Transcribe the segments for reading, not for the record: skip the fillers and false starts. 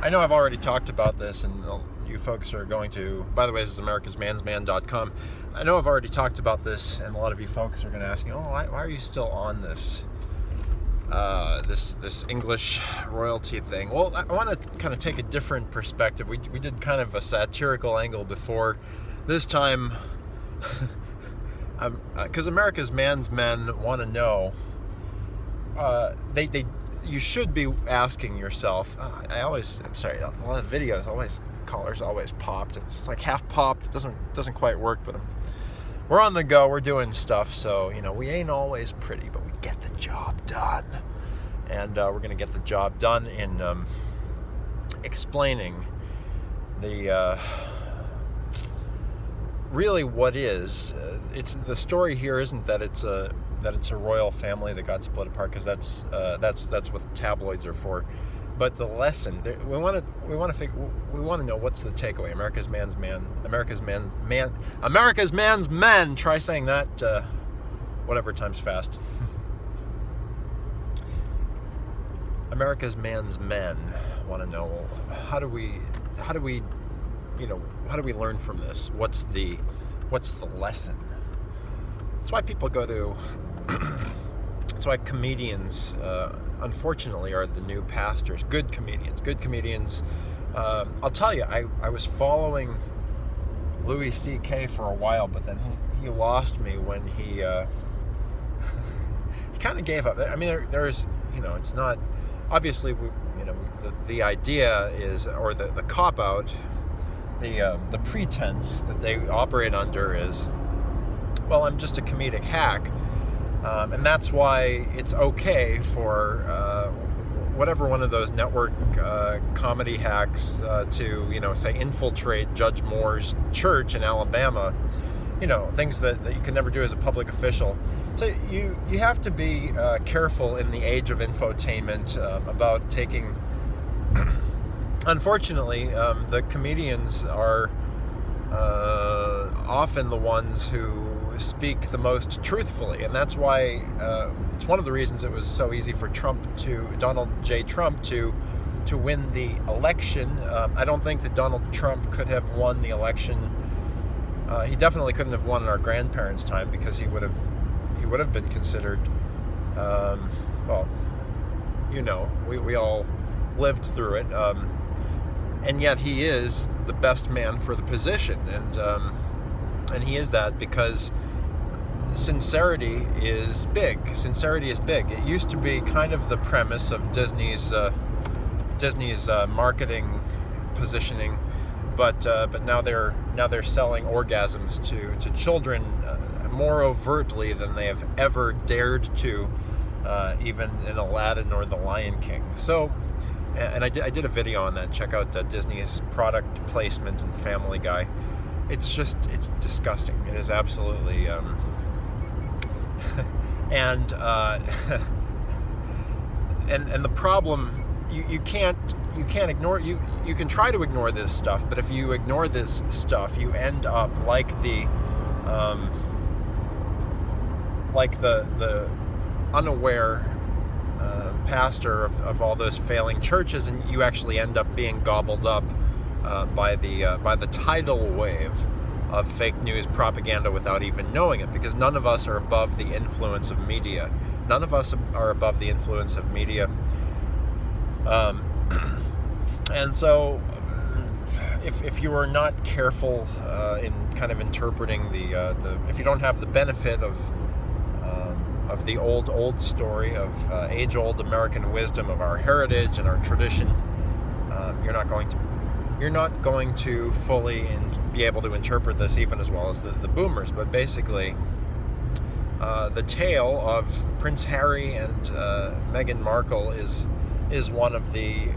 I know I've already talked about this, and you folks are going to, by the way, this is americasmansman.com. I know I've already talked about this, and a lot of you folks are going to ask me, why are you still on this this English royalty thing? Well, I want to kind of take a different perspective. We did kind of a satirical angle before. This time, because America's man's men want to know, you should be asking yourself. I'm sorry, a lot of videos colors always popped. It's like half popped. It doesn't quite work, but we're on the go. We're doing stuff, so we ain't always pretty, but we get the job done, and we're gonna get the job done in explaining the really what is. It's the story here isn't that it's a royal family that got split apart, because that's what tabloids are for. But the lesson we want to know, what's the takeaway? America's man's men. Try saying that whatever times fast. America's man's men want to know, how do we learn from this? What's the lesson? That's why people go to. That's why comedians, unfortunately, are the new pastors. Good comedians. I'll tell you, I was following Louis C.K. for a while, but then he lost me when he kind of gave up. I mean, there's it's not obviously the idea is, or the cop out, the pretense that they operate under is, well, I'm just a comedic hack. And that's why it's okay for whatever one of those network comedy hacks to, say, infiltrate Judge Moore's church in Alabama. Things that you can never do as a public official. So you have to be careful in the age of infotainment about taking. Unfortunately, the comedians are often the ones who speak the most truthfully, and that's why it's one of the reasons it was so easy for Donald J. Trump to win the election. I don't think that Donald Trump could have won the election. He definitely couldn't have won in our grandparents' time, because he would have been considered. We all lived through it, and yet he is the best man for the position, and he is that because sincerity is big. It used to be kind of the premise of Disney's marketing positioning, but now they're selling orgasms to children more overtly than they have ever dared to, even in Aladdin or The Lion King. So, and I did a video on that. Check out Disney's product placement and Family Guy. It's disgusting. It is absolutely, and the problem, you can't ignore. You can try to ignore this stuff, but if you ignore this stuff, you end up like the unaware pastor of all those failing churches, and you actually end up being gobbled up by the tidal wave of fake news propaganda without even knowing it, because none of us are above the influence of media. None of us are above the influence of media. And so if you are not careful in kind of interpreting if you don't have the benefit of the old story of age-old American wisdom of our heritage and our tradition, you're not going to fully be able to interpret this even as well as the boomers. But basically, the tale of Prince Harry and Meghan Markle is one of the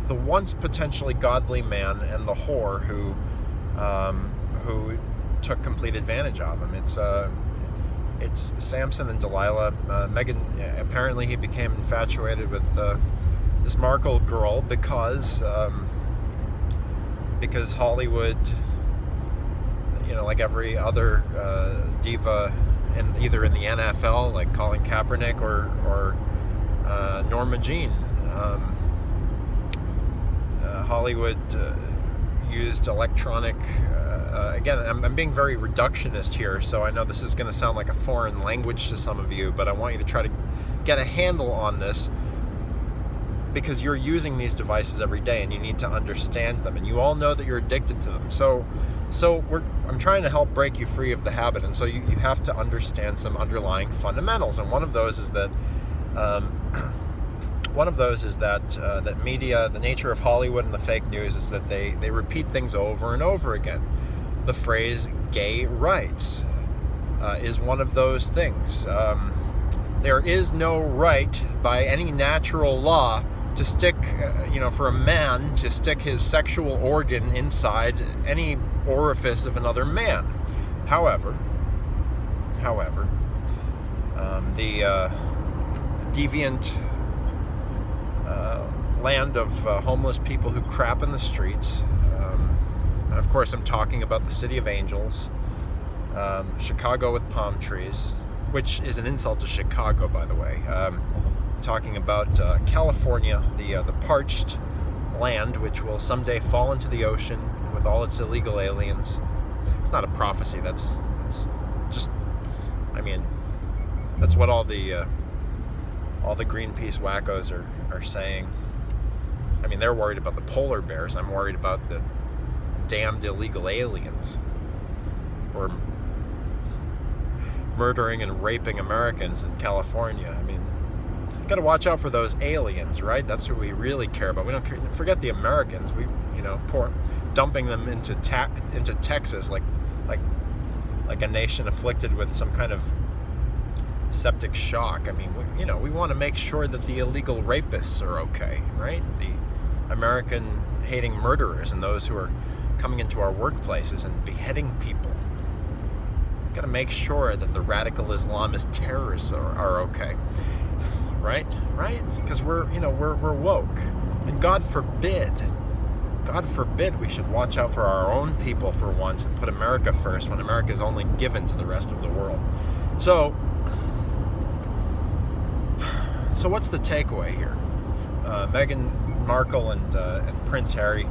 once potentially godly man and the whore who took complete advantage of him. It's Samson and Delilah. Meghan, apparently he became infatuated with this Markle girl because Hollywood, like every other diva either in the NFL, like Colin Kaepernick or Norma Jean, Hollywood used electronic. Again, I'm being very reductionist here, so I know this is going to sound like a foreign language to some of you, but I want you to try to get a handle on this, because you're using these devices every day and you need to understand them, and you all know that you're addicted to them. So I'm trying to help break you free of the habit, and so you have to understand some underlying fundamentals. And one of those is that that media, the nature of Hollywood and the fake news, is that they repeat things over and over again. The phrase "gay rights" is one of those things. There is no right by any natural law to stick, for a man to stick his sexual organ inside any orifice of another man. However, the deviant land of homeless people who crap in the streets, and of course I'm talking about the City of Angels, Chicago with palm trees, which is an insult to Chicago, by the way. Talking about California, the parched land, which will someday fall into the ocean with all its illegal aliens. It's not a prophecy. That's just, that's what all the Greenpeace wackos are saying. They're worried about the polar bears. I'm worried about the damned illegal aliens, or murdering and raping Americans in California. Got to watch out for those aliens, right? That's who we really care about. We don't forget the Americans. We, dumping them into Texas like a nation afflicted with some kind of septic shock. We want to make sure that the illegal rapists are okay, right? The American hating murderers and those who are coming into our workplaces and beheading people. Got to make sure that the radical Islamist terrorists are okay. Right? Because we're woke, and God forbid we should watch out for our own people for once and put America first when America is only given to the rest of the world. So what's the takeaway here? Meghan Markle and Prince Harry,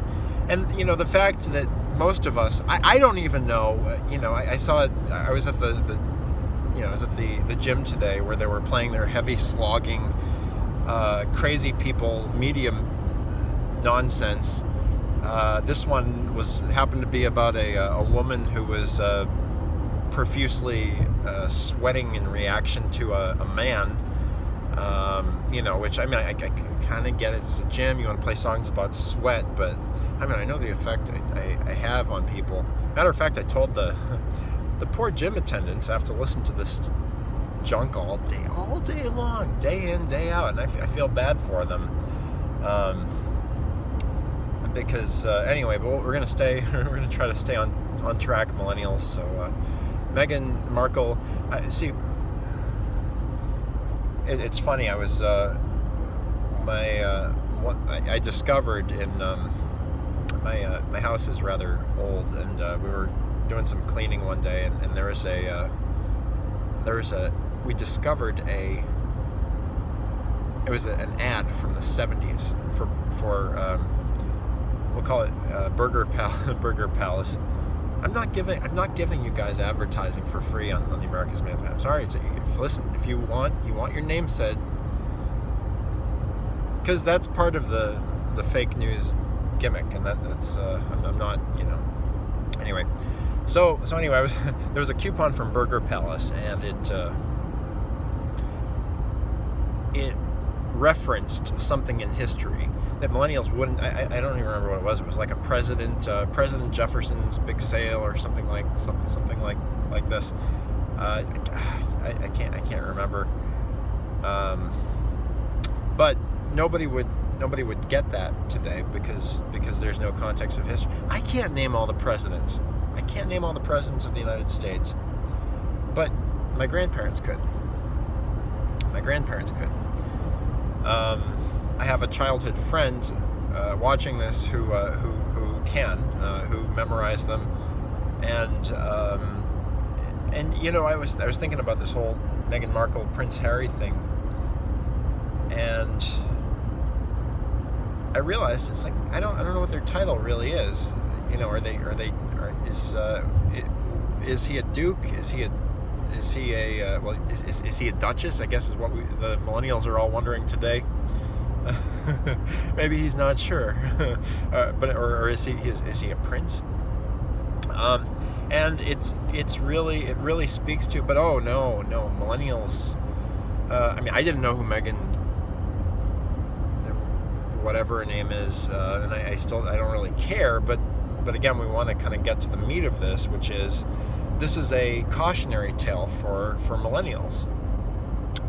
and the fact that most of us, I don't even know. I saw it. I was at I was at the gym today where they were playing their heavy slogging, crazy people, medium nonsense. This one happened to be about a woman who was profusely sweating in reaction to a man. Which I kind of get it. It's a gym. You want to play songs about sweat, but I know the effect I have on people. Matter of fact, I told the poor gym attendants have to listen to this junk all day long, day in, day out, and I feel bad for them. Because anyway, but we're gonna try to stay on track, millennials. So Meghan Markle, see, it's funny. I was I discovered in my house is rather old, and we were doing some cleaning one day, and we discovered it was an ad from the 70s for we'll call it Burger Palace. I'm not giving you guys advertising for free on the America's Man's Man. I'm sorry. Listen, if you want your name said, because that's part of the fake news gimmick, and that's I'm not, anyway. So anyway, there was a coupon from Burger Palace, and it referenced something in history that millennials wouldn't. I don't even remember what it was. It was like a President Jefferson's big sale or something like this. I can't remember. But nobody would get that today because there's no context of history. I can't name all the presidents. I can't name all the presidents of the United States, but my grandparents could. I have a childhood friend watching this who memorized them, and I was thinking about this whole Meghan Markle Prince Harry thing, and I realized it's like I don't know what their title really is. You know, is he a duke? Is he a duchess? I guess is what the millennials are all wondering today. Maybe he's not sure, or is he a prince? And it really speaks to. But oh no, millennials. I mean, I didn't know who Meghan, whatever her name is, and I don't really care. But again, we want to kind of get to the meat of this, which is this is a cautionary tale for millennials,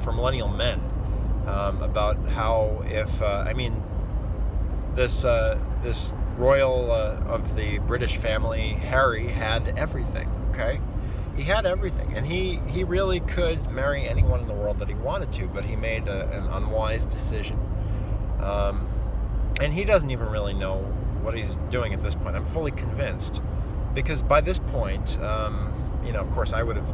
for millennial men, about how if this royal of the British family, Harry, had everything. Okay, he had everything, and he really could marry anyone in the world that he wanted to, but he made an unwise decision, and he doesn't even really know what he's doing at this point. I'm fully convinced, because by this point, of course, I would have.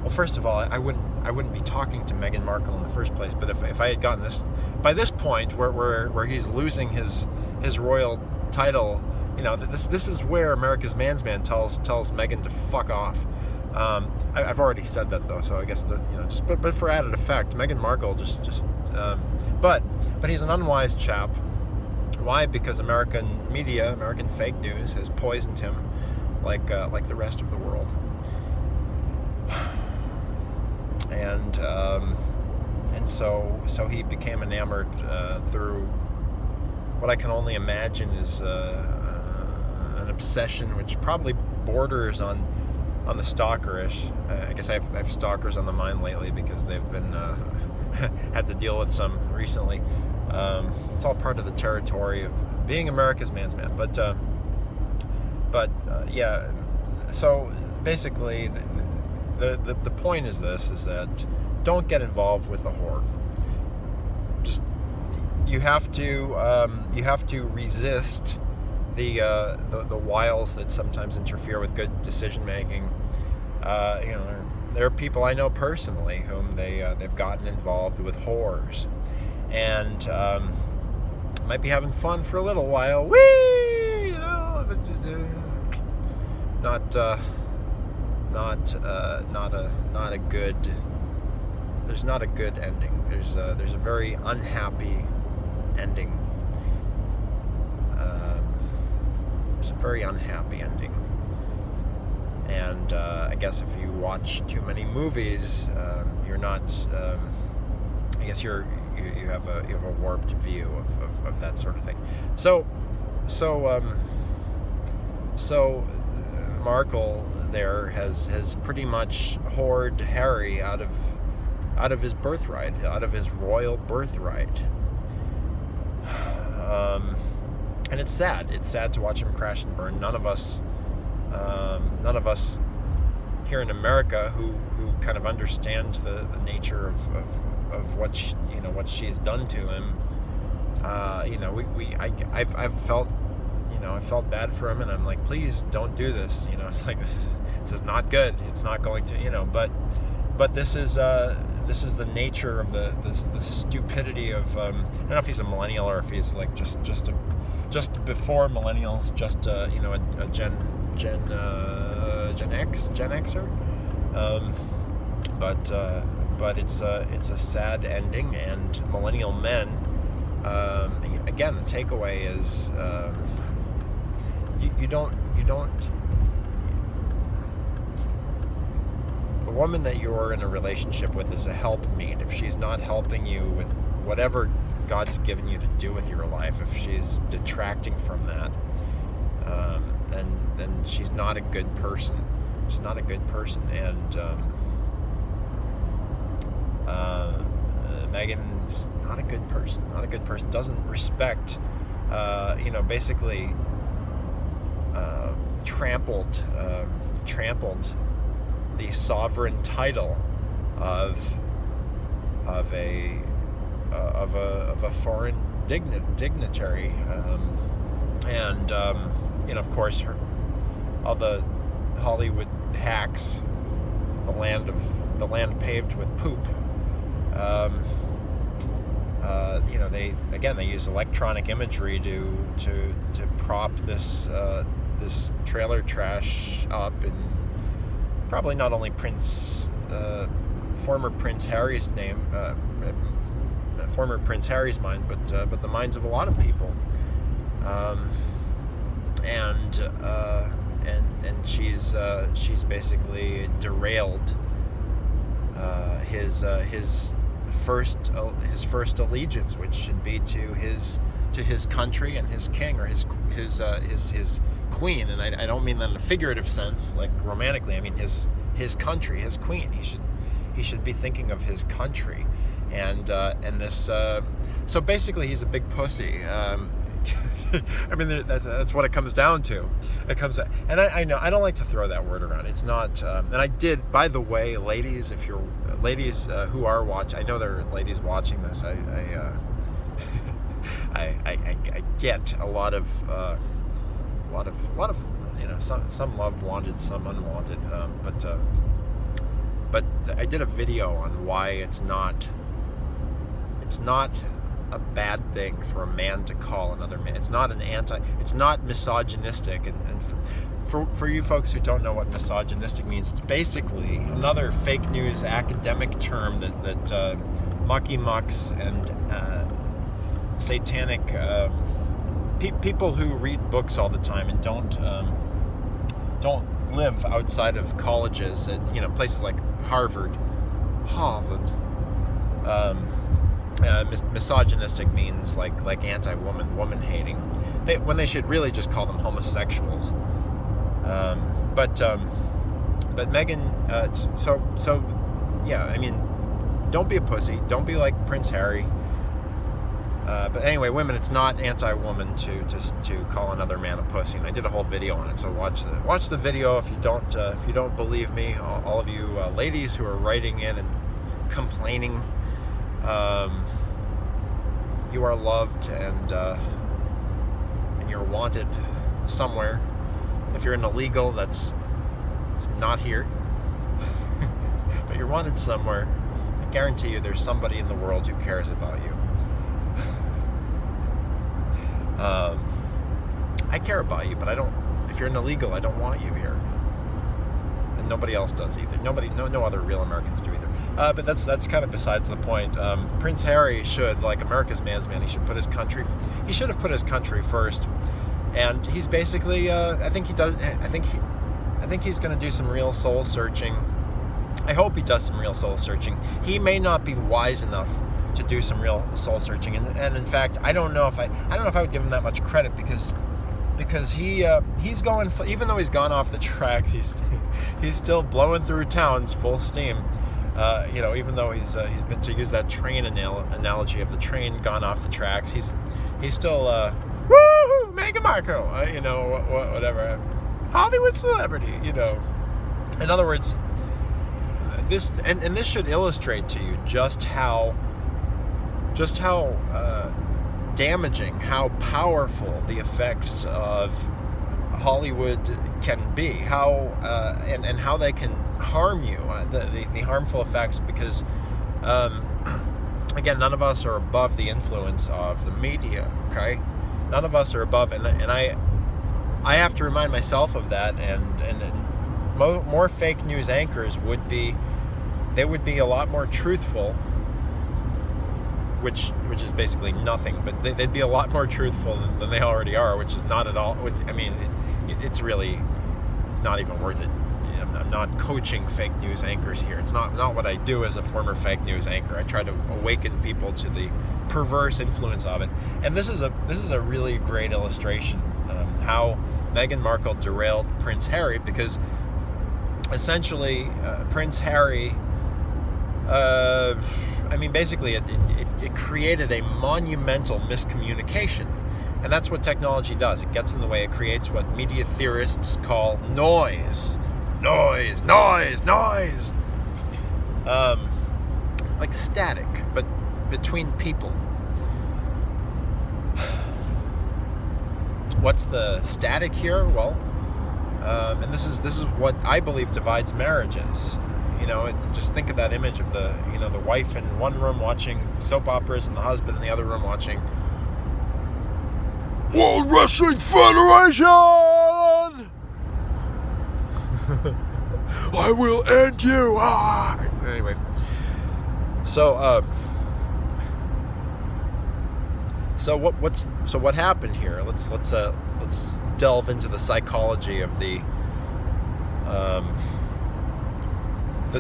Well, first of all, I wouldn't be talking to Meghan Markle in the first place. But if I had gotten this by this point, where he's losing his royal title, this is where America's Man's Man tells Meghan to fuck off. I've already said that though, so I guess but for added effect, Meghan Markle but he's an unwise chap. Why? Because American media, American fake news, has poisoned him like the rest of the world. And so he became enamored through what I can only imagine is an obsession, which probably borders on the stalkerish. I guess I have stalkers on the mind lately because they've been had to deal with some recently. It's all part of the territory of being America's man's man. But yeah. So basically, the point is that don't get involved with a whore. Just you have to resist the wiles that sometimes interfere with good decision making. There are people I know personally whom they've gotten involved with whores, and might be having fun for a little while. Whee! Not a good. There's not a good ending. There's a very unhappy ending. There's a very unhappy ending. And I guess if you watch too many movies, you're not. I guess you have a warped view of that sort of thing. So Markle there has pretty much whored Harry out of his birthright, out of his royal birthright. And it's sad. It's sad to watch him crash and burn. None of us here in America who kind of understand the nature of what she's done to him. I've felt. I felt bad for him, and I'm like, please don't do this. It's like this is not good. It's not going to, but this is the nature of the stupidity of. I don't know if he's a millennial or if he's like just before millennials, just a Gen Xer. But it's a sad ending, and millennial men. Again, the takeaway is. You don't. The woman that you're in a relationship with is a helpmeet. If she's not helping you with whatever God's given you to do with your life, if she's detracting from that, then she's not a good person. She's not a good person, and Meghan's not a good person. Not a good person. Doesn't respect. Basically. Trampled the sovereign title of a foreign dignitary, and of course all the Hollywood hacks, the land paved with poop. they use electronic imagery to prop this trailer trash up, and probably not only former Prince Harry's mind, but the minds of a lot of people. And she's basically derailed his first allegiance, which should be to his country and his king, or his queen. And I don't mean that in a figurative sense, like romantically. I mean his country, his queen. He should be thinking of his country, and this. So basically, he's a big pussy. I mean, that's what it comes down to. And I know I don't like to throw that word around. It's not. And I did, by the way, ladies. If you're ladies who are watching, I know there are ladies watching this. I get a lot of some love wanted, some unwanted. But I did a video on why it's not a bad thing for a man to call another man. It's not misogynistic, and for you folks who don't know what misogynistic means, it's basically another fake news academic term that mucky mucks and satanic people who read books all the time and don't live outside of colleges at places like Harvard. Misogynistic means like anti-woman, woman hating. When they should really just call them homosexuals. But Meghan. Yeah. I mean, don't be a pussy. Don't be like Prince Harry. But anyway, women, it's not anti-woman to call another man a pussy. And I did a whole video on it. So watch the video if you don't believe me. All of you ladies who are writing in and complaining. You are loved and you're wanted somewhere. If you're an illegal, it's not here. But you're wanted somewhere. I guarantee you there's somebody in the world who cares about you. I care about you, but if you're an illegal, I don't want you here. And nobody else does either. No other real Americans do either. But that's kind of besides the point. Prince Harry should, like America's man's man, he should have put his country first. And he's basically, I think he's going to do some real soul searching. I hope he does some real soul searching. He may not be wise enough to do some real soul searching, and in fact, I don't know if I would give him that much credit, because he's going, even though he's gone off the tracks, he's still blowing through towns full steam. Even though he's been, to use that train analogy of the train gone off the tracks, he's still woohoo, Meghan Markle, whatever, Hollywood celebrity, In other words, this should illustrate to you just how damaging, how powerful the effects of Hollywood can be, and how they can harm you, the harmful effects, because again, none of us are above the influence of the media, okay? None of us are above, and I have to remind myself of that, and more fake news anchors would be a lot more truthful, which is basically nothing, but they'd be a lot more truthful than they already are, which is not at all. I mean, it's really not even worth it. I'm not coaching fake news anchors here. It's not what I do as a former fake news anchor. I try to awaken people to the perverse influence of it. And this is a really great illustration how Meghan Markle derailed Prince Harry, because essentially Prince Harry, basically it created a monumental miscommunication. And that's what technology does. It gets in the way. It creates what media theorists call noise. Noise. Like static, but between people. What's the static here? Well, and this is what I believe divides marriages. just think of that image of the wife in one room watching soap operas and the husband in the other room watching World Wrestling Federation. I will end you. Anyway, so what happened here? Let's delve into the psychology of the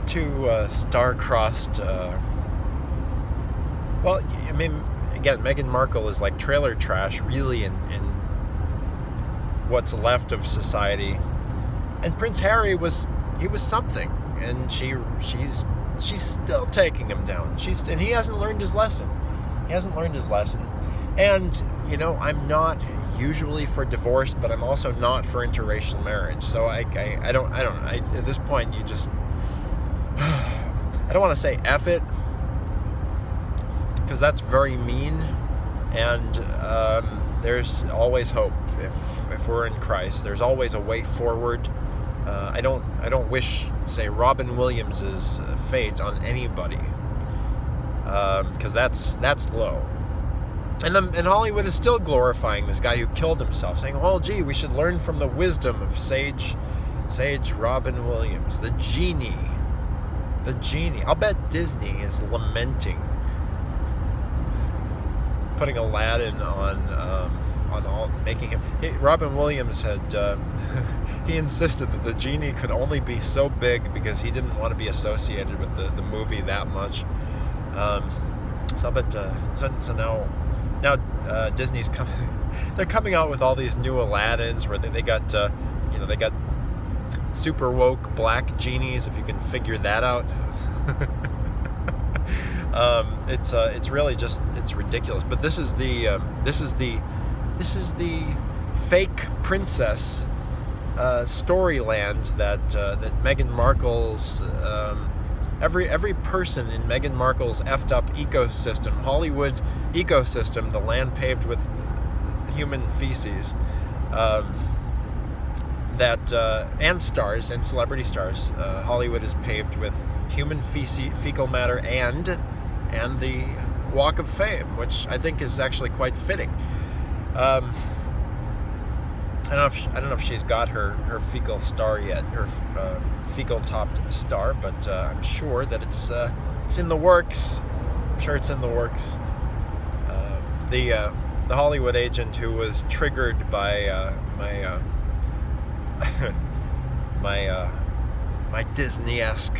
two star-crossed. Well, I mean, again, Meghan Markle is like trailer trash, really, in what's left of society, and Prince Harry was something, and she's still taking him down. And he hasn't learned his lesson. And I'm not usually for divorce, but I'm also not for interracial marriage. So I don't at this point you just I don't want to say F it, because that's very mean, and there's always hope if we're in Christ. There's always a way forward. I don't wish, say, Robin Williams' fate on anybody, because that's low. And Hollywood is still glorifying this guy who killed himself, saying, "Oh, gee, we should learn from the wisdom of sage Robin Williams, the genie." I'll bet Disney is lamenting putting Aladdin on all, making him. Robin Williams had he insisted that the genie could only be so big because he didn't want to be associated with the movie that much. So now Disney's coming. They're coming out with all these new Aladdins where they got they got super woke black genies, if you can figure that out. It's really just, it's ridiculous. But this is the fake princess storyland that Meghan Markle's every person in Meghan Markle's effed up ecosystem, Hollywood ecosystem, the land paved with human feces, and stars and celebrity stars. Hollywood is paved with human fecal matter and the Walk of Fame, which I think is actually quite fitting. I don't know if she's got her fecal star yet, her fecal topped star, but I'm sure that it's in the works. I'm sure it's in the works. The Hollywood agent who was triggered by my Disney-esque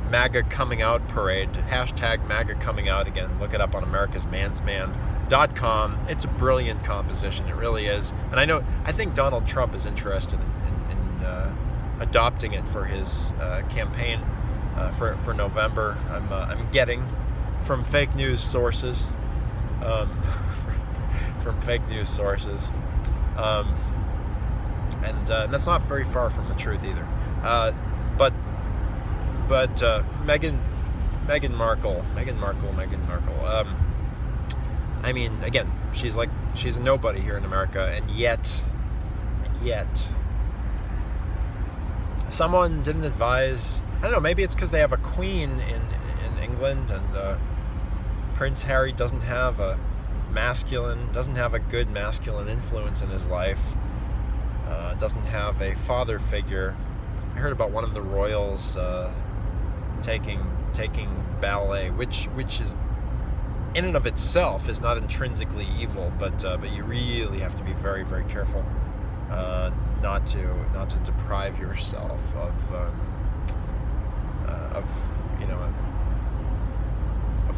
MAGA coming out parade, hashtag MAGA coming out again. Look it up on americasmansman.com. It's a brilliant composition, it really is. And I think Donald Trump is interested in adopting it for his campaign for November. I'm getting from fake news sources, from fake news sources. And that's not very far from the truth either. But Meghan Markle. I mean, again, she's a nobody here in America, and yet, someone didn't advise. I don't know. Maybe it's because they have a queen in England, and Prince Harry doesn't have a good masculine influence in his life. Doesn't have a father figure. I heard about one of the royals taking ballet, which is in and of itself is not intrinsically evil, but you really have to be very, very careful not to deprive yourself of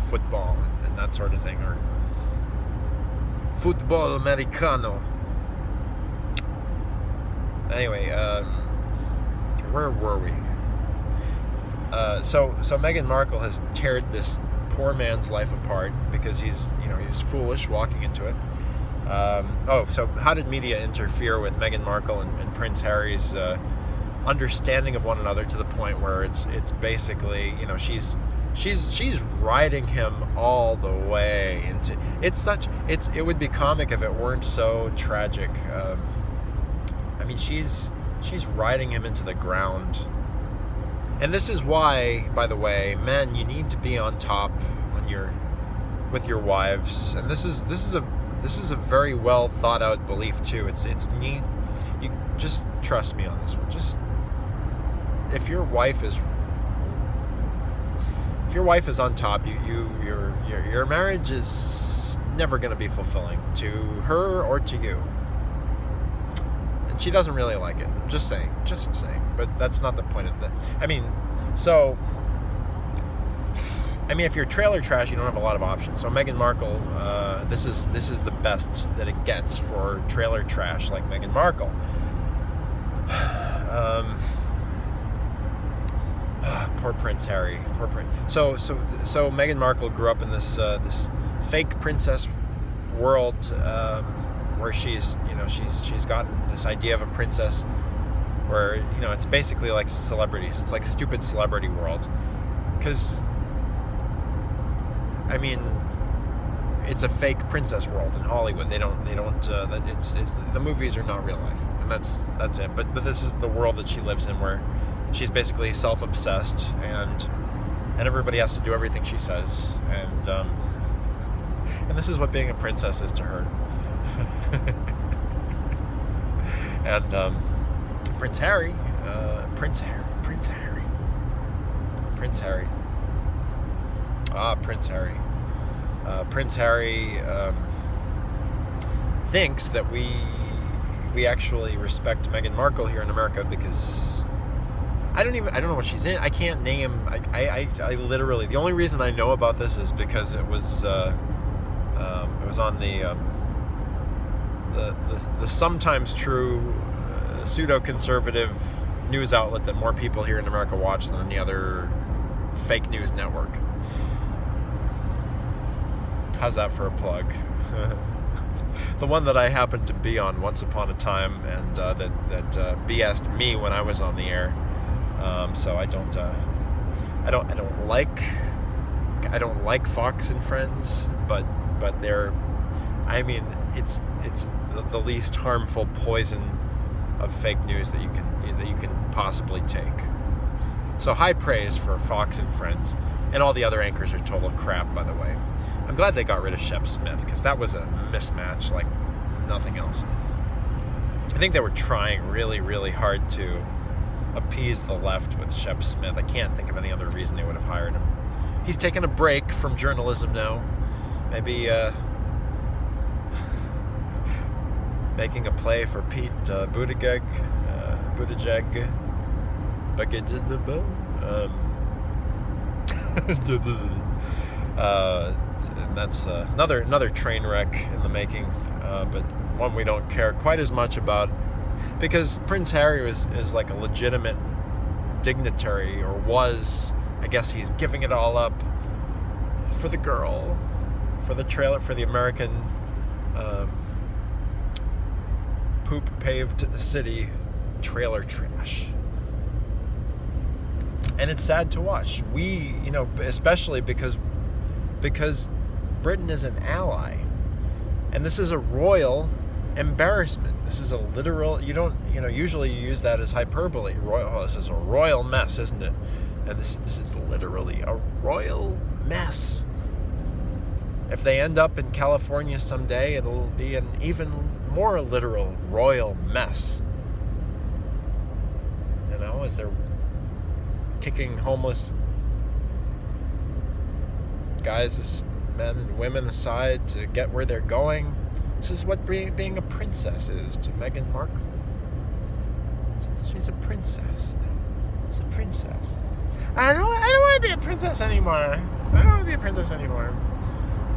football and that sort of thing, or football americano. Anyway, where were we? So Meghan Markle has teared this poor man's life apart because he's foolish walking into it. So how did media interfere with Meghan Markle and Prince Harry's understanding of one another to the point where it's basically, she's riding him all the way into it would be comic if it weren't so tragic. I mean, she's riding him into the ground. And this is why, by the way, men, you need to be on top with your wives. And this is a very well thought out belief too. It's neat. You just trust me on this one. Just if your wife is on top, your marriage is never going to be fulfilling to her or to you. And she doesn't really like it. I'm just saying. But that's not the point of that. If you're trailer trash, you don't have a lot of options. So Meghan Markle, this is the best that it gets for trailer trash like Meghan Markle. Poor Prince Harry. So Meghan Markle grew up in this fake princess world where she's gotten this idea of a princess where it's basically like celebrities. It's like stupid celebrity world because it's a fake princess world in Hollywood. The movies are not real life, and that's it. But this is the world that she lives in, where she's basically self-obsessed, and everybody has to do everything she says, and this is what being a princess is to her. And Prince Harry. Prince Harry. Prince Harry thinks that we actually respect Meghan Markle here in America on I don't know what she's in. I can't name. I literally, the only reason I know about this is because it was on the sometimes true pseudo-conservative news outlet that more people here in America watch than any other fake news network. How's that for a plug? The one that I happened to be on once upon a time, and that BS'd me when I was on the air. So I don't like Fox and Friends, but they're, it's the least harmful poison of fake news that you can possibly take. So high praise for Fox and Friends, and all the other anchors are total crap, by the way. I'm glad they got rid of Shep Smith, because that was a mismatch like nothing else. I think they were trying really, really hard to appease the left with Shep Smith. I can't think of any other reason they would have hired him. He's taken a break from journalism now. Maybe making a play for Pete Buttigieg. And that's another train wreck in the making, but one we don't care quite as much about, because Prince Harry is like a legitimate dignitary, or was. I guess he's giving it all up for the girl, for the trailer, for the American poop-paved city trailer trash. And it's sad to watch. We, especially because Britain is an ally. And this is a royal embarrassment. This is a literal, usually you use that as hyperbole. This is a royal mess, isn't it? And this is literally a royal mess. If they end up in California someday, it'll be an even more literal royal mess. As they're kicking homeless guys, men and women aside to get where they're going. This is what being a princess is to Meghan Markle. She's a princess now. She's a princess. I don't want to be a princess anymore. I'm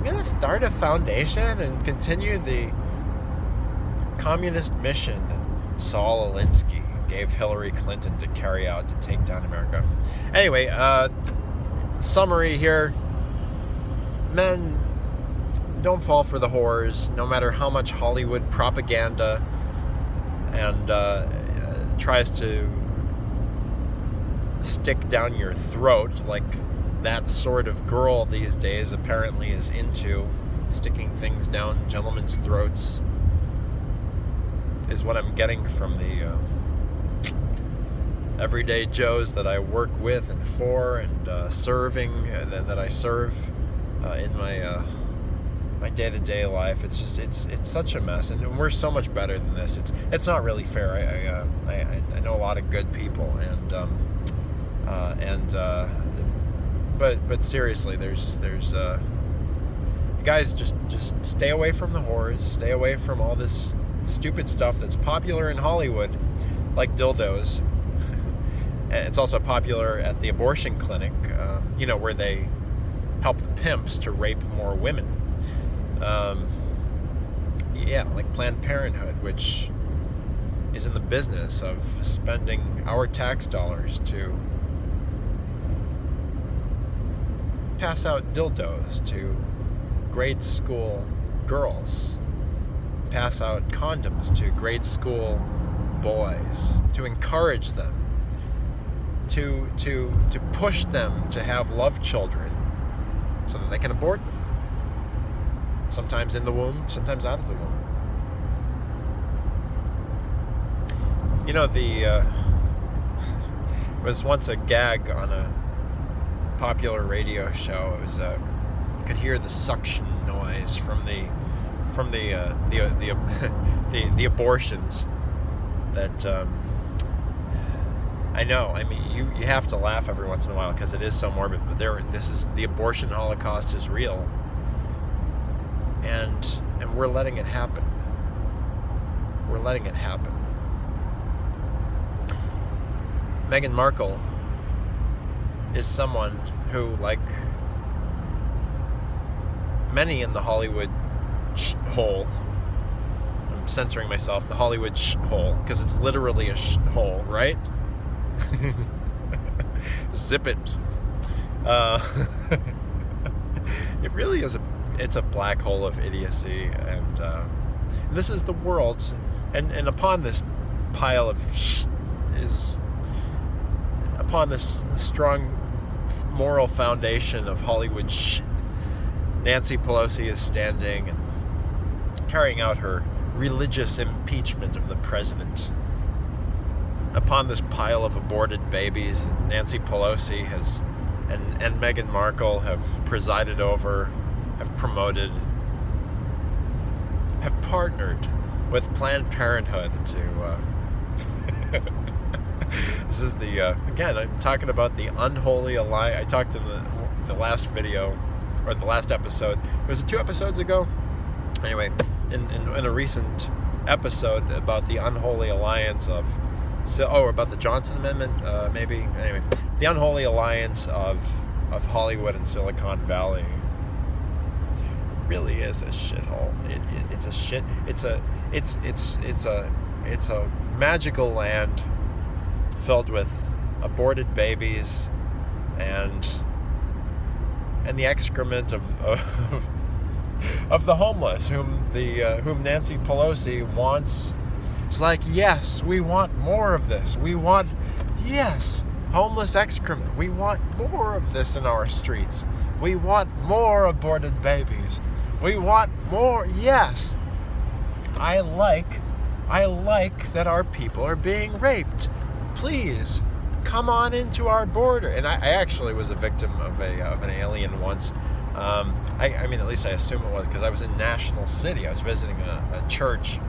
going to start a foundation and continue the communist mission that Saul Alinsky gave Hillary Clinton to carry out to take down America. Anyway, summary here. Men, don't fall for the whores, no matter how much Hollywood propaganda and tries to stick down your throat, like that sort of girl these days apparently is into sticking things down gentlemen's throats, is what I'm getting from the everyday Joes that I work with and for, and serving, and that I serve in my day-to-day life. It's just it's such a mess, and we're so much better than this. It's not really fair. I know a lot of good people, but seriously, there's guys, just stay away from the whores, stay away from all this stupid stuff that's popular in Hollywood, like dildos. And it's also popular at the abortion clinic, where they help the pimps to rape more women. Like Planned Parenthood, which is in the business of spending our tax dollars to pass out dildos to grade school girls, pass out condoms to grade school boys, to encourage them, to push them to have love children so that they can abort them. Sometimes in the womb, sometimes out of the womb. It was once a gag on a popular radio show. It was you could hear the suction noise from the the abortions that I know. I mean, you have to laugh every once in a while because it is so morbid. But the abortion holocaust is real, and we're letting it happen. We're letting it happen. Meghan Markle is someone who, like many in the Hollywood hole, I'm censoring myself, the Hollywood hole, because it's literally a hole, right? Zip it. It really is it's a black hole of idiocy, and this is the world's, and upon this pile of is, upon this strong moral foundation of Hollywood shit, Nancy Pelosi is standing and carrying out her religious impeachment of the president. Upon this pile of aborted babies that Nancy Pelosi has and Meghan Markle have presided over, have promoted, have partnered with Planned Parenthood to this is again, I'm talking about the unholy alliance. I talked in the last video, or the last episode. Was it 2 episodes ago? Anyway, in a recent episode about the unholy alliance of, about the Johnson Amendment, maybe. Anyway, the unholy alliance of Hollywood and Silicon Valley really is a shithole. It's a shit. It's a magical land filled with aborted babies and the excrement of the homeless, whom Nancy Pelosi wants. It's like, yes, we want more of this. We want, yes, homeless excrement. We want more of this in our streets. We want more aborted babies. We want more, yes. I like that our people are being raped. Please, come on into our border. And I actually was a victim of an alien once. I mean, at least I assume it was, because I was in National City. I was visiting a church.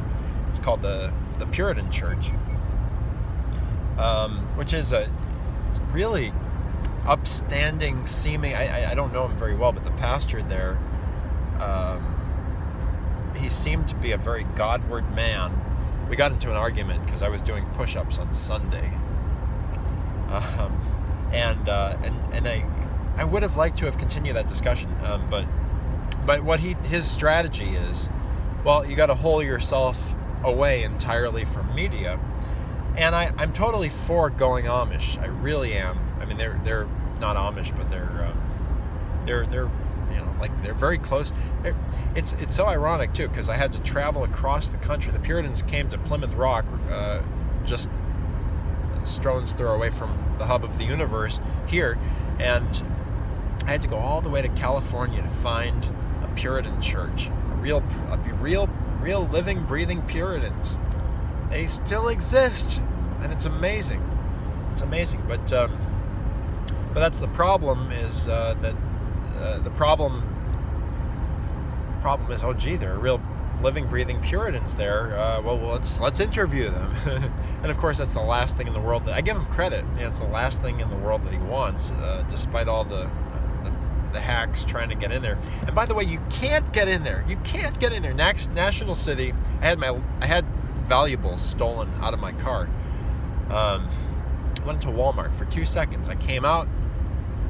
It's called the Puritan Church, which is a really upstanding seeming. I don't know him very well, but the pastor there, he seemed to be a very Godward man. We got into an argument because I was doing push-ups on Sunday, and I would have liked to have continued that discussion, but what his strategy is, well, you got to hole yourself away entirely from media, and I'm totally for going Amish. I really am. I mean, they're not Amish, but they're they're very close. It's so ironic too, because I had to travel across the country. The Puritans came to Plymouth Rock, just a stone's throw away from the hub of the universe here, and I had to go all the way to California to find a Puritan church, a real living, breathing Puritans. They still exist, and it's amazing. It's amazing. But that's the problem. Is that the problem is, oh gee, there are real living, breathing Puritans there. Well, let's interview them. And of course, that's the last thing in the world that I give him credit. It's the last thing in the world that he wants, despite all the hacks trying to get in there. And by the way, you can't get in there. You can't get in there. National City. I had valuables stolen out of my car. Went to Walmart for 2 seconds. I came out.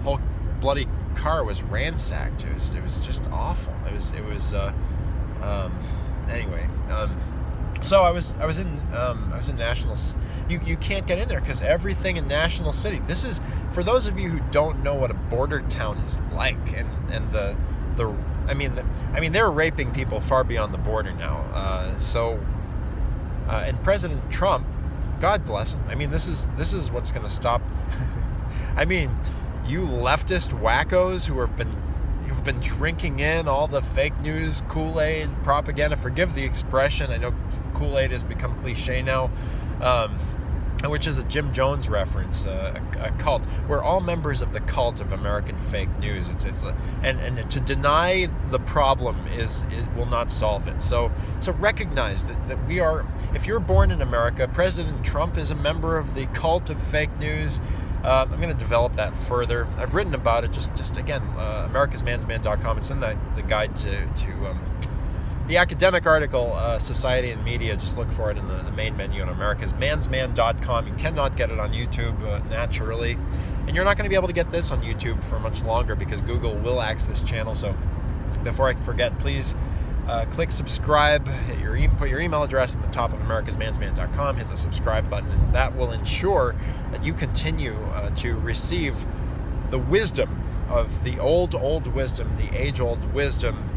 Whole bloody car was ransacked. It was just awful. It was anyway. So I was in National. You can't get in there because everything in National City. This is for those of you who don't know what a border town is like, and they're raping people far beyond the border now. And President Trump, God bless him. This is what's going to stop. You leftist wackos who've been drinking in all the fake news, Kool-Aid propaganda. Forgive the expression. I know Kool-Aid has become cliche now, which is a Jim Jones reference, a cult. We're all members of the cult of American fake news. And to deny the problem will not solve it. So recognize that we are. If you're born in America, President Trump is a member of the cult of fake news. I'm going to develop that further. I've written about it. Just again, americasmansman.com. It's in the guide to the academic article, Society and Media. Just look for it in the main menu on americasmansman.com. You cannot get it on YouTube naturally, and you're not going to be able to get this on YouTube for much longer because Google will axe this channel. So before I forget, please click subscribe. Put your email address in the top of americasmansman.com. Hit the subscribe button, and that will ensure that you continue to receive the wisdom of the old wisdom, the age-old wisdom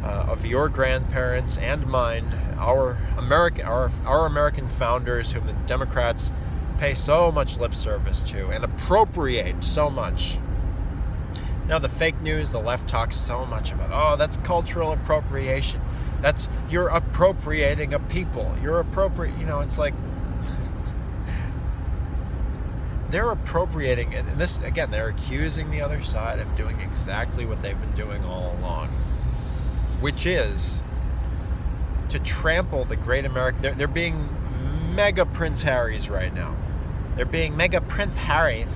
of your grandparents and mine, our American founders, whom the Democrats pay so much lip service to and appropriate so much. Now, the fake news, the left talks so much about, that's cultural appropriation. You're appropriating a people. It's like they're appropriating, and this, again, they're accusing the other side of doing exactly what they've been doing all along, which is to trample the great America. They're being mega Prince Harrys right now. They're being mega Prince Harrys.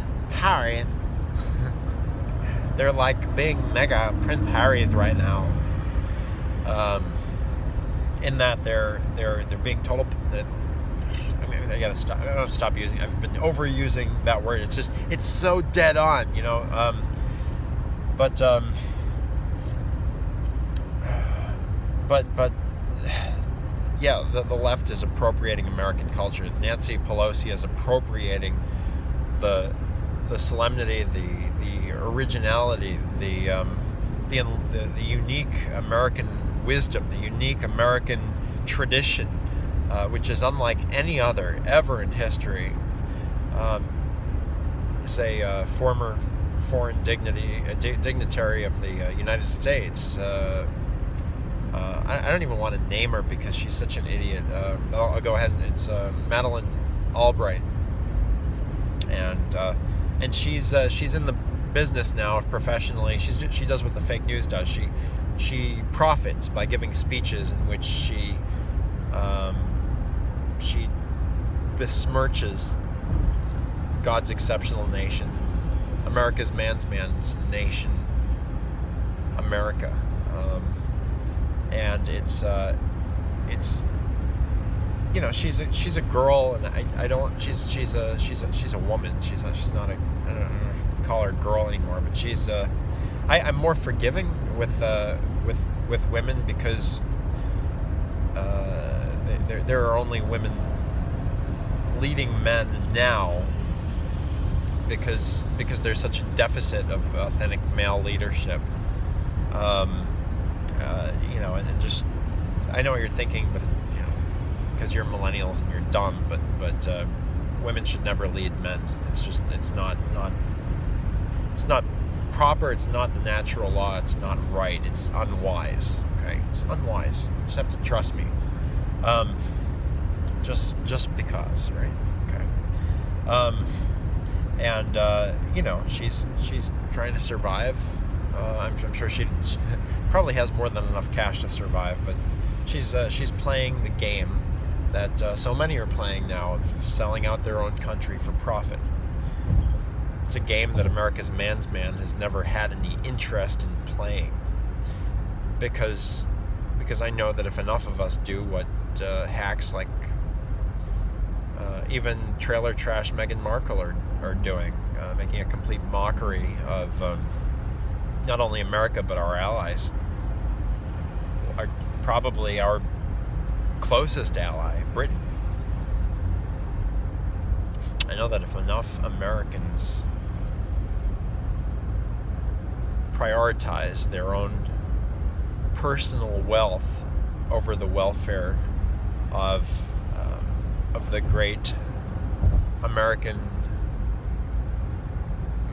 They're like being mega Prince Harrys right now. In that they're being total. I gotta stop. I gotta stop using. I've been overusing that word. It's so dead on, But yeah, the left is appropriating American culture. Nancy Pelosi is appropriating the solemnity, the originality, the unique American wisdom, the unique American tradition, which is unlike any other ever in history. As a former foreign dignitary of the United States. I don't even want to name her because she's such an idiot. I'll go ahead. It's Madeleine Albright, and she's in the business now professionally. She does what the fake news does. She profits by giving speeches in which she besmirches God's exceptional nation, America's man's nation, America. And it's she's a girl, and I don't she's a woman. She's not a, I don't call her a girl anymore, but she's I'm more forgiving with women because there are only women leading men now because there's such a deficit of authentic male leadership. And just, I know what you're thinking, but because you're millennials and you're dumb, but women should never lead men. It's not proper. It's not the natural law. It's not right. It's unwise. Okay, it's unwise. You just have to trust me. Just because, right? Okay. and she's trying to survive. I'm sure she probably has more than enough cash to survive, but she's playing the game that so many are playing now of selling out their own country for profit. It's a game that America's man's man has never had any interest in playing, because I know that if enough of us do what hacks like even trailer trash Meghan Markle are doing, making a complete mockery of not only America but our allies, probably our closest ally, Britain. I know that if enough Americans prioritize their own personal wealth over the welfare of the great American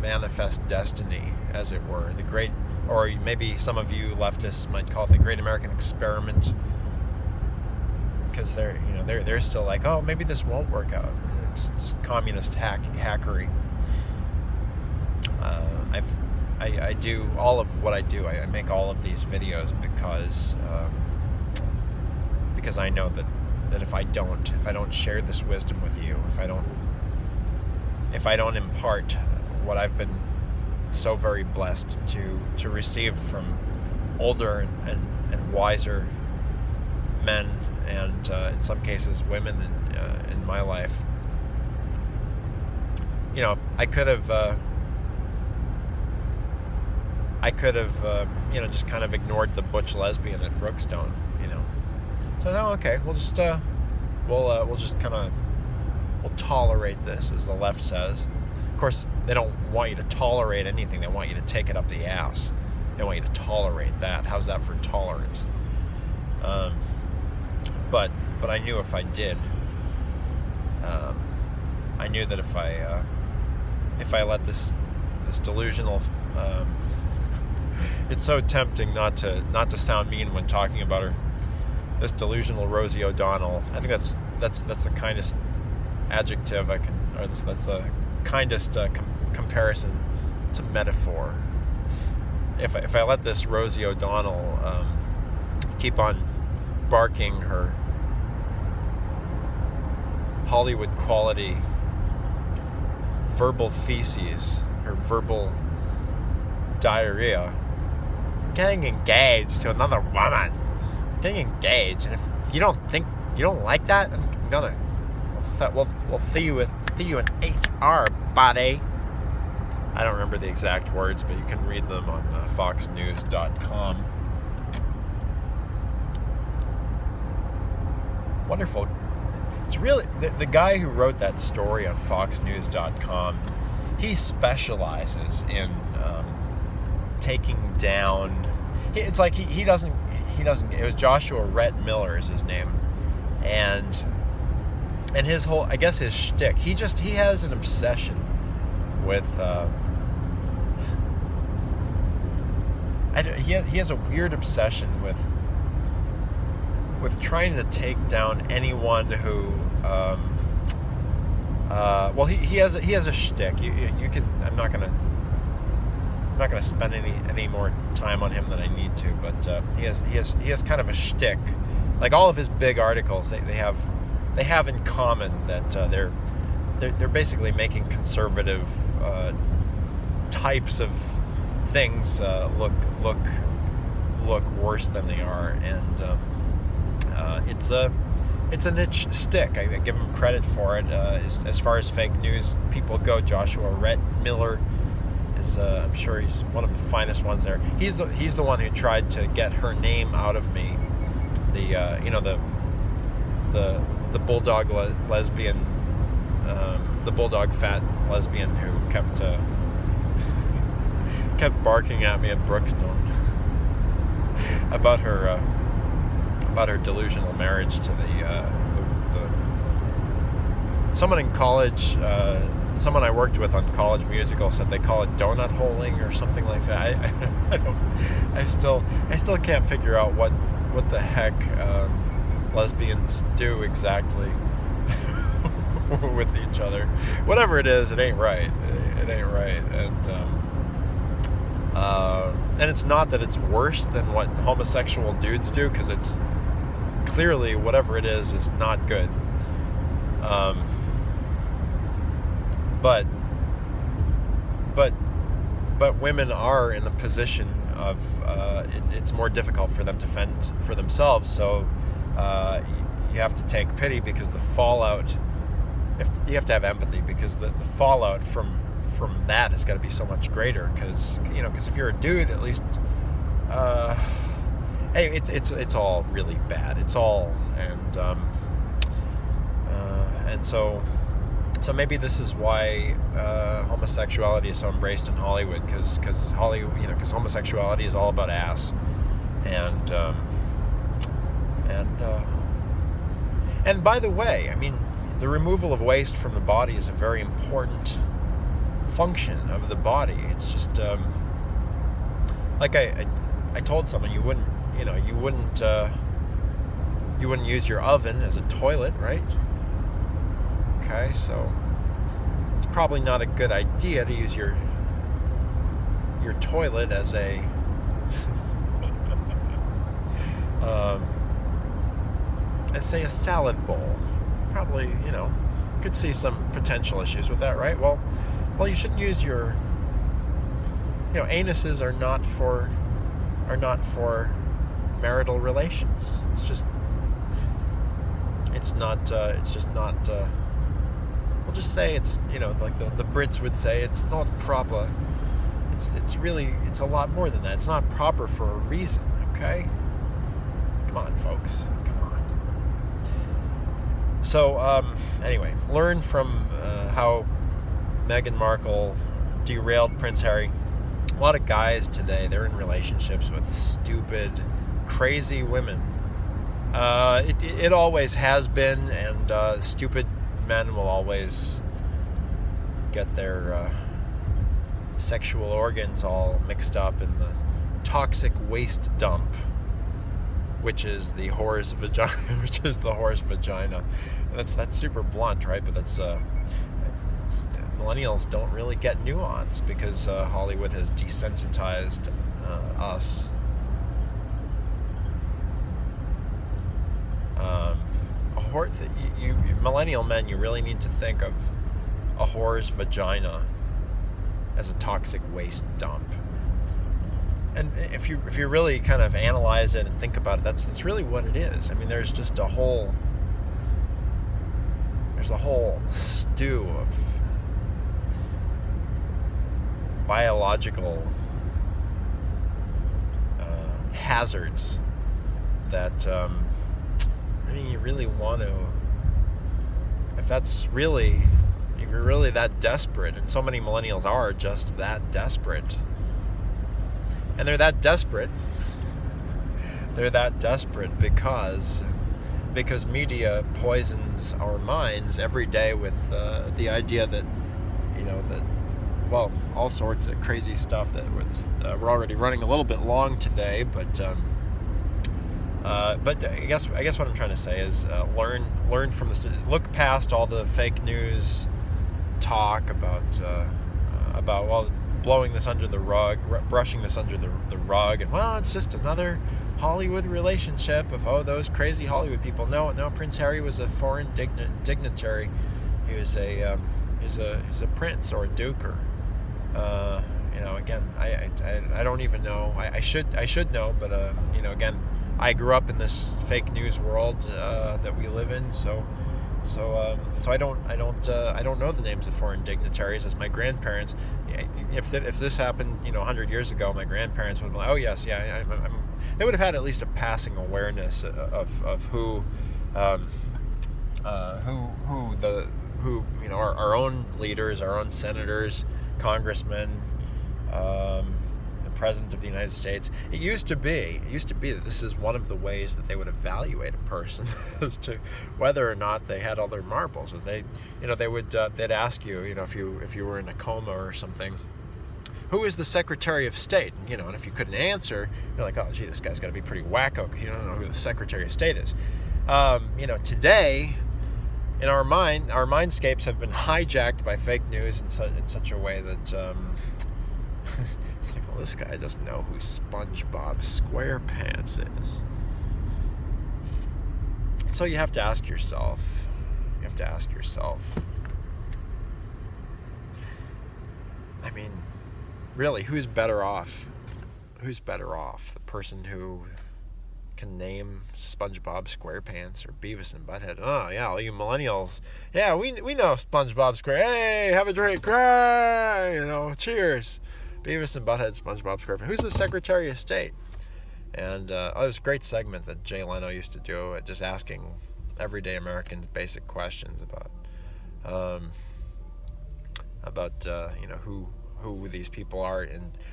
manifest destiny, as it were, the great, or maybe some of you leftists might call it the great American experiment, because they're still like, oh, maybe this won't work out. It's just communist hackery. I do all of what I do. I make all of these videos because I know that if I don't share this wisdom with you, if I don't impart what I've been so very blessed to receive from older and wiser men, and in some cases women in my life, I could have just kind of ignored the butch lesbian at Brookstone, So okay, we'll just we'll tolerate this, as the left says. Of course, they don't want you to tolerate anything. They want you to take it up the ass. They want you to tolerate that. How's that for tolerance? But I knew if I did, I knew that if I let this delusional, it's so tempting not to sound mean when talking about her. This delusional Rosie O'Donnell. I think that's the kindest adjective I can, or that's the kindest comparison. It's a metaphor. If I let this Rosie O'Donnell keep on barking her Hollywood quality verbal feces, her verbal diarrhea, getting engaged to another woman, getting engaged, and if you don't like that, I'm gonna we'll see you in HR, buddy. I don't remember the exact words, but you can read them on foxnews.com. Wonderful. It's really the guy who wrote that story on foxnews.com. He specializes in taking down. It's like he doesn't. It was Joshua Rhett Miller is his name, and his whole, I guess, his shtick. He has an obsession with. He has a weird obsession with trying to take down anyone who. He has a shtick. You can. I'm not gonna spend any more time on him than I need to. But he has kind of a shtick. Like all of his big articles, they have in common that they're basically making conservative types of things look worse than they are, and it's a niche stick. I give him credit for it. As far as fake news people go, Joshua Rhett Miller is I'm sure he's one of the finest ones there. He's the one who tried to get her name out of me. The bulldog lesbian, the bulldog fat lesbian who kept barking at me at Brookstone about her delusional marriage to someone in college. Someone I worked with on College Musical said they call it donut holing or something like that. I still can't figure out what the heck lesbians do exactly with each other. Whatever it is, it ain't right. It ain't right. And it's not that it's worse than what homosexual dudes do, because it's clearly, whatever it is not good. But women are in the position of it's more difficult for them to fend for themselves. So you have to take pity, because the fallout. You have to have empathy, because the fallout from that has got to be so much greater. Because if you're a dude, at least, hey, it's all really bad. It's all and so maybe this is why homosexuality is so embraced in Hollywood, because homosexuality is all about ass, and by the way, I mean, the removal of waste from the body is a very important function of the body. It's just like I told someone, you wouldn't use your oven as a toilet, right? Okay, so it's probably not a good idea to use your toilet as a let's say a salad bowl. Probably, could see some potential issues with that, right? Well, you shouldn't use your, anuses are not for marital relations. It's just not. We'll just say it's, like the Brits would say, it's not proper. It's a lot more than that. It's not proper for a reason. Okay, come on, folks. So, anyway, learn from how Meghan Markle derailed Prince Harry. A lot of guys today, they're in relationships with stupid, crazy women. It always has been, and stupid men will always get their sexual organs all mixed up in the toxic waste dump, which is the whore's vagina. And that's super blunt, right? But millennials don't really get nuance, because Hollywood has desensitized us. You millennial men, you really need to think of a whore's vagina as a toxic waste dump. And if you really kind of analyze it and think about it, that's really what it is. I mean, there's a whole stew of biological hazards that you really want to. If you're really that desperate, and so many millennials are just that desperate. And they're that desperate because media poisons our minds every day with the idea that, all sorts of crazy stuff that we're already running a little bit long today, but I guess what I'm trying to say is learn from this. Look past all the fake news talk about blowing this under the rug, brushing this under the rug, and it's just another Hollywood relationship of those crazy Hollywood people. No, Prince Harry was a foreign dignitary. He was he's a prince or a duke, or again, I don't even know. I should know, but again, I grew up in this fake news world that we live in, so I don't know the names of foreign dignitaries. As my grandparents, if this happened 100 years ago, my grandparents would be like, oh yes, yeah, they would have had at least a passing awareness of who our own leaders, our own senators, congressmen, the president of the United States. It used to be that this is one of the ways that they would evaluate a person as to whether or not they had all their marbles. And they'd ask you, if you were in a coma or something, who is the Secretary of State? And if you couldn't answer, you're like, oh gee, this guy's got to be pretty wacko. You don't know who the Secretary of State is. Today, in our mindscapes have been hijacked by fake news in such a way that it's like, well, this guy doesn't know who SpongeBob SquarePants is. So you have to ask yourself. I mean, really, who's better off? Who's better off? The person who can name SpongeBob SquarePants or Beavis and Butthead? Oh, yeah, all you millennials. Yeah, we know SpongeBob SquarePants. Hey, have a drink. Cry! Cheers. Beavis and Butthead, SpongeBob SquarePants. Who's the Secretary of State? And it was a great segment that Jay Leno used to do, just asking everyday Americans basic questions about who these people are,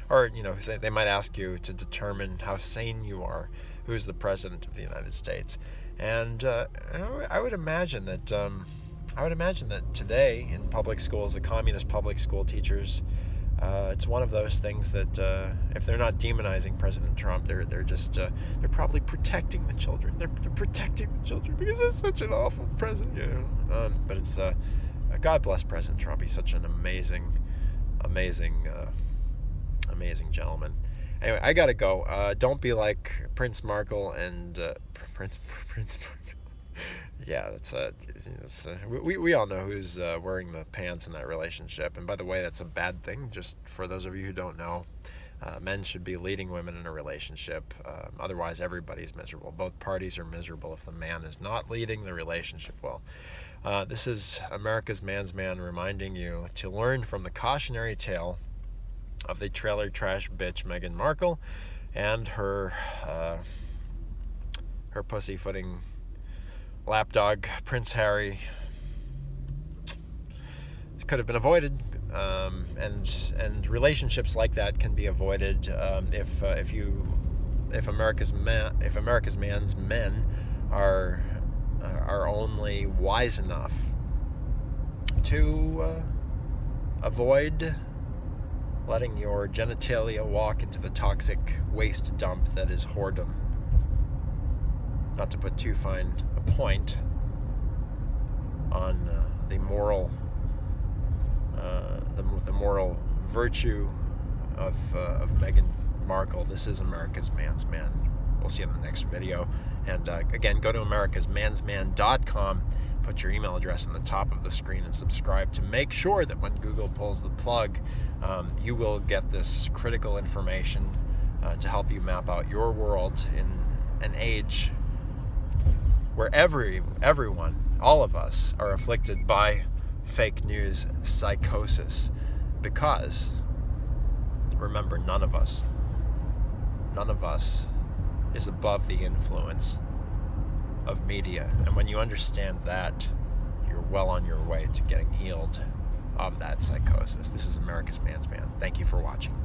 or they might ask you to determine how sane you are, who's the president of the United States. And I would imagine that today in public schools, the communist public school teachers, it's one of those things that if they're not demonizing President Trump, they're probably protecting the children. They're protecting the children because he's such an awful president. But it's God bless President Trump. He's such an amazing gentleman. Anyway, I gotta go. Don't be like Prince Markle and Prince Markle. Yeah, we all know who's wearing the pants in that relationship. And by the way, that's a bad thing. Just for those of you who don't know, men should be leading women in a relationship. Otherwise, everybody's miserable. Both parties are miserable if the man is not leading the relationship well. This is America's Man's Man reminding you to learn from the cautionary tale of the trailer trash bitch Meghan Markle and her pussyfooting lapdog Prince Harry. This could have been avoided, and relationships like that can be avoided if America's man's men are only wise enough to avoid letting your genitalia walk into the toxic waste dump that is whoredom. Not to put too fine a point on the moral virtue of Meghan Markle. This is America's Man's Man. We'll see you in the next video. And again, go to americasmansman.com, put your email address on the top of the screen, and subscribe to make sure that when Google pulls the plug, you will get this critical information to help you map out your world in an age where everyone, all of us, are afflicted by fake news psychosis. Because, remember, none of us is above the influence of media. And when you understand that, you're well on your way to getting healed of that psychosis. This is America's Man's Man. Thank you for watching.